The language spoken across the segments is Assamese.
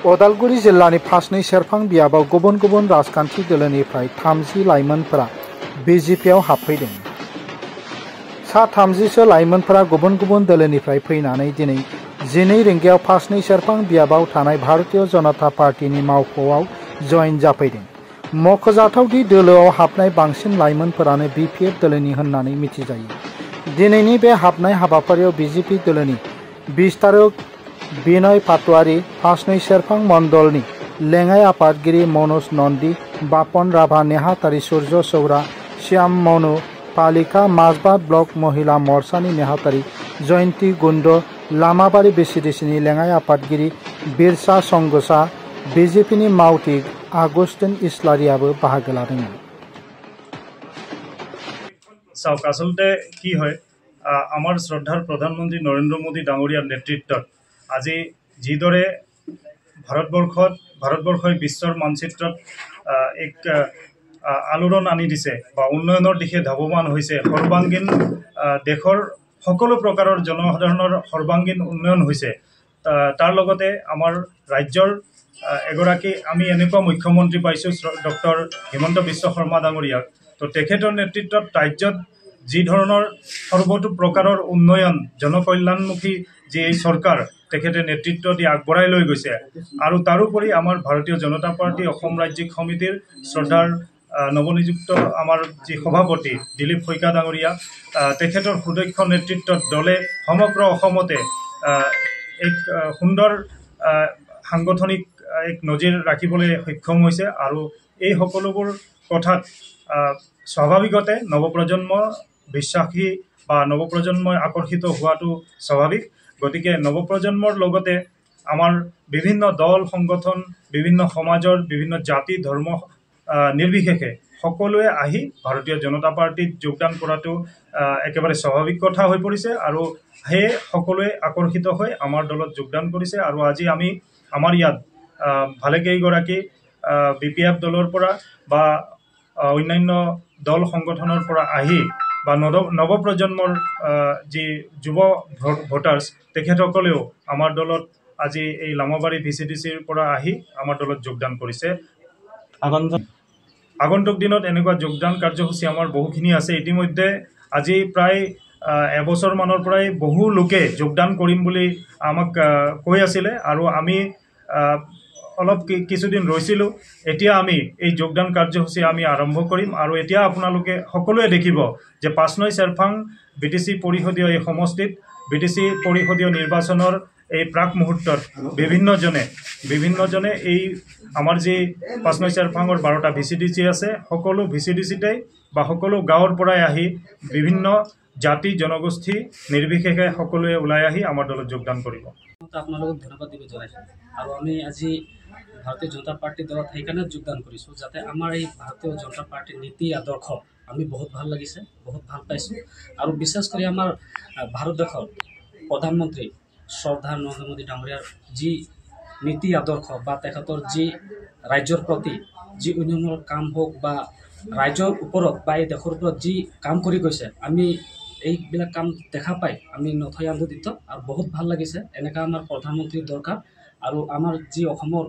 उदालगुरि जिल्लानि फासनै सेरफां बियाबाव गुबुन गुबुन राजखान्थि दोलोनिफ्राय 30 लाइमोनफोरा बिजेपिआव हाबफैदों। सा 30सो लाइमोनफोरा गुबुन गुबुन दोलोनिफ्राय फैनानै दिनै 12 रिंगायाव फासनै सेरफां बियाबाव थानाय भारतीय जनता पार्टीनि मावख'आव जयेन जाफैदों। मख'जाथावदि दोलोआव हाबनाय बांसिन लाइमोनफोरानो बिपिएफ दोलोनि होननानै मिथिजायो। दिनैनि बे हाबनाय हाबाफारियाव बिजेपि दोलोनि बिस्तारक बिनय पाटवारी, फासनै सेरफां मण्डलनि लेङाइ आफादगिरि मनोज नन्दी, बापन राभा नेहाथारि सूर्य सौरा, श्याम मनु, पालिका माजबाद ब्लक महिला मोर्चानि नेहाथारि जयन्ती गुन्द, लामाबारि बिसिडिसिनि लेङाइ आफादगिरि बिरसा संगसा, बिजेपिनि मावथि आगस्टिन इस्लारियाबो बाहागो लादोंमोन। চাওক আসলতে কি হয় আমাৰ শ্ৰদ্ধাৰ প্ৰধানমন্ত্ৰী নৰেন্দ্ৰ মোদী ডাঙৰীয়াৰ নেতৃত্বত আজি যিদৰে ভাৰতবৰ্ষই বিশ্বৰ মানচিত্ৰত এক আলোড়ন আনি দিছে বা উন্নয়নৰ দিশে ধাৱমান হৈছে, সৰ্বাংগীন দেশৰ সকলো প্ৰকাৰৰ জনসাধাৰণৰ সৰ্বাংগীন উন্নয়ন হৈছে। তাৰ লগতে আমাৰ ৰাজ্যৰ এগৰাকী আমি এনেকুৱা মুখ্যমন্ত্ৰী পাইছোঁ ডক্টৰ হিমন্ত বিশ্ব শৰ্মা ডাঙৰীয়াক। তো তেখেতৰ নেতৃত্বত ৰাজ্যত যি ধৰণৰ সৰ্বতো প্ৰকাৰৰ উন্নয়ন জনকল্যাণমুখী যি এই চৰকাৰ তেখেতে নেতৃত্ব দি আগবঢ়াই লৈ গৈছে। আৰু তাৰোপৰি আমাৰ ভাৰতীয় জনতা পাৰ্টি অসম ৰাজ্যিক সমিতিৰ শ্ৰদ্ধাৰ নৱনিযুক্ত আমাৰ যি সভাপতি দিলীপ শইকীয়া ডাঙৰীয়া, তেখেতৰ সুদক্ষ নেতৃত্বত দলে সমগ্ৰ অসমতে এক সুন্দৰ সাংগঠনিক এক নজিৰ ৰাখিবলৈ সক্ষম হৈছে। আৰু এই সকলোবোৰ কথাত স্বাভাৱিকতে নৱপ্ৰজন্ম বিশ্বাসী বা নৱপ্ৰজন্মই আকৰ্ষিত হোৱাটো স্বাভাৱিক। গতিকে নৱপ্ৰজন্মৰ লগতে আমাৰ বিভিন্ন দল সংগঠন, বিভিন্ন সমাজৰ বিভিন্ন জাতি ধৰ্ম নিৰ্বিশেষে সকলোৱে আহি ভাৰতীয় জনতা পাৰ্টিত যোগদান কৰাটো একেবাৰে স্বাভাৱিক কথা হৈ পৰিছে। আৰু সেয়ে সকলোৱে আকৰ্ষিত হৈ আমাৰ দলত যোগদান কৰিছে। আৰু আজি আমি আমাৰ ইয়াত ভালেকেইগৰাকী বিপিএফ দলৰ পৰা বা অন্যান্য দল সংগঠনৰ পৰা আহি বা নৱপ্ৰজন্মৰ যি যুৱ ভোটাৰ্ছ তেখেতসকলেও আমাৰ দলত আজি এই লামাবাৰী ভিচিডিচিৰ পৰা আহি আমাৰ দলত যোগদান কৰিছে। আগন্তুক দিনত এনেকুৱা যোগদান কাৰ্যসূচী আমাৰ বহুখিনি আছে। ইতিমধ্যে আজি প্ৰায় এবছৰমানৰ পৰাই বহু লোকে যোগদান কৰিম বুলি আমাক কৈ আছিলে আৰু আমি অলপ কিছুদিন ৰৈছিলোঁ। এতিয়া আমি এই যোগদান কাৰ্যসূচী আমি আৰম্ভ কৰিম। আৰু এতিয়া আপোনালোকে সকলোৱে দেখিব যে পাঁচনৈ চেৰফাং বিটিচি পৰিষদীয় এই সমষ্টিত বিটিচি পৰিষদীয় নিৰ্বাচনৰ এই প্ৰাক মুহূৰ্তত বিভিন্নজনে এই আমাৰ যি পাঁচনৈ চেৰফাঙৰ 12টা ভিচিডিচি আছে, সকলো ভিচিডিচিতে বা সকলো গাঁৱৰ পৰাই আহি বিভিন্ন জাতি জনগোষ্ঠী নিৰ্বিশেষে সকলোৱে ওলাই আহি আমাৰ দলত যোগদান কৰিব। আপোনালোকক ধন্যবাদ দিব জনাইছোঁ। আৰু আমি আজি ভাৰতীয় জনতা পাৰ্টি দলত সেইকাৰণে যোগদান কৰিছোঁ যাতে আমাৰ এই ভাৰতীয় জনতা পাৰ্টিৰ নীতি আদৰ্শ আমি বহুত ভাল লাগিছে, বহুত ভাল পাইছোঁ। আৰু বিশেষ কৰি আমাৰ ভাৰত দেশৰ প্ৰধানমন্ত্ৰী শ্ৰদ্ধা নৰেন্দ্ৰ মোদী ডাঙৰীয়াৰ যি নীতি আদৰ্শ বা তেখেতৰ যি ৰাজ্যৰ প্ৰতি যি উন্নয়নৰ কাম হওক বা ৰাজ্যৰ ওপৰত বা এই দেশৰ ওপৰত যি কাম কৰি গৈছে, আমি এইবিলাক কাম দেখা পাই আমি নথৈ আনন্দিত আৰু বহুত ভাল লাগিছে। এনেকুৱা আমাৰ প্ৰধানমন্ত্ৰী দৰকাৰ। আৰু আমাৰ যি অসমৰ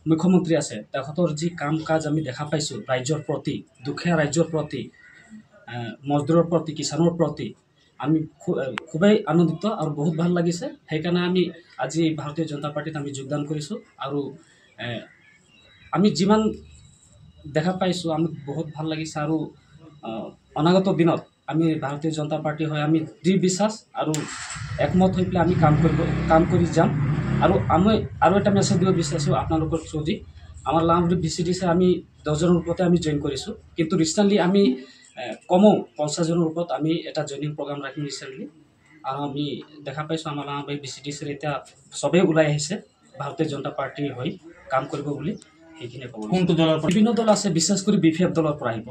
মুখ্যমন্ত্ৰী আছে তেখেতৰ যি কাম কাজ আমি দেখা পাইছোঁ ৰাজ্যৰ প্ৰতি, দুখীয়া ৰাজ্যৰ প্ৰতি, মজদুৰৰ প্ৰতি, কিষাণৰ প্ৰতি আমি খুবেই আনন্দিত আৰু বহুত ভাল লাগিছে। সেইকাৰণে আমি আজি ভাৰতীয় জনতা পাৰ্টিত আমি যোগদান কৰিছোঁ। আৰু আমি যিমান দেখা পাইছোঁ আমি বহুত ভাল লাগিছে। আৰু অনাগত দিনত আমি ভাৰতীয় জনতা পাৰ্টি হয় আমি দৃঢ় বিশ্বাস আৰু একমত হৈ পেলাই আমি কাম কৰি যাম। আৰু এটা মেছেজ দিব বিচাৰিছোঁ আপোনালোকৰ থ্ৰুদি, আমাৰ লামাবাৰী ভিচিডিচি আমি 10জনৰ ওপৰতে আমি জইন কৰিছোঁ, কিন্তু ৰিচেণ্টলি আমি কমেও 50জনৰ ওপৰত আমি এটা জইনিং প্ৰগ্ৰাম ৰাখিম ৰিচেণ্টলি। আৰু আমি দেখা পাইছোঁ আমাৰ লামাবাৰী ভিচিডিচিৰ এতিয়া চবেই ওলাই আহিছে ভাৰতীয় জনতা পাৰ্টি হৈ কাম কৰিব বুলি। সেইখিনিয়ে ক'ব। কোনটো দলৰ? বিভিন্ন দল আছে, বিশেষ কৰি বিপিএফ দলৰ পৰা আহিব।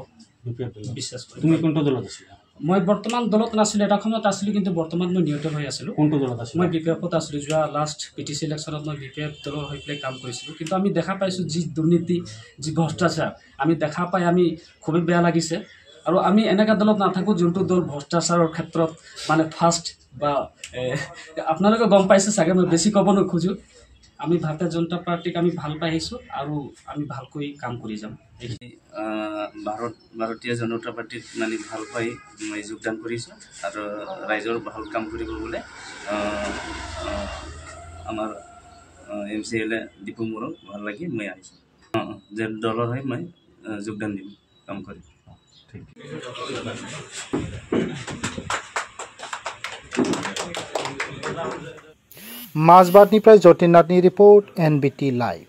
বিশেষ কৰি তুমি কোনটো দলত আছিলা? মই বৰ্তমান দলত নাছিলোঁ, এটা সময়ত আছিলোঁ, কিন্তু বৰ্তমান মই নিউট্ৰেল হৈ আছিলোঁ। কোনটো দলত আছিলোঁ? মই বিপিএফত আছিলোঁ। যোৱা লাষ্ট পিটিচি ইলেকশ্যনত মই বিপিএফ দলৰ হৈ পেলাই কাম কৰিছিলোঁ। কিন্তু আমি দেখা পাইছোঁ যি দুৰ্নীতি, যি ভ্ৰষ্টাচাৰ আমি দেখা পাই আমি খুবেই বেয়া লাগিছে। আৰু আমি এনেকুৱা দলত নাথাকোঁ যোনটো দল ভ্ৰষ্টাচাৰৰ ক্ষেত্ৰত মানে ফাৰ্ষ্ট বা আপোনালোকে গম পাইছে চাগে, মই বেছি ক'ব নোখোজোঁ। আমি ভাৰতীয় জনতা পাৰ্টিক আমি ভাল পাই আহিছোঁ আৰু আমি ভালকৈ কাম কৰি যাম। ভাৰতীয় জনতা পাৰ্টিত মানে ভাল পাই মই যোগদান কৰিছোঁ আৰু ৰাইজৰ ভাল কাম কৰিব বোলে আমাৰ MCLA দীপু বড়োক ভাল লাগি মই আহিছোঁ যে দলৰ হৈ মই যোগদান দিম কাম কৰিম। মাজবাটনিफ्राय जतिन नाथनि रिपर्ट NBT लाइव।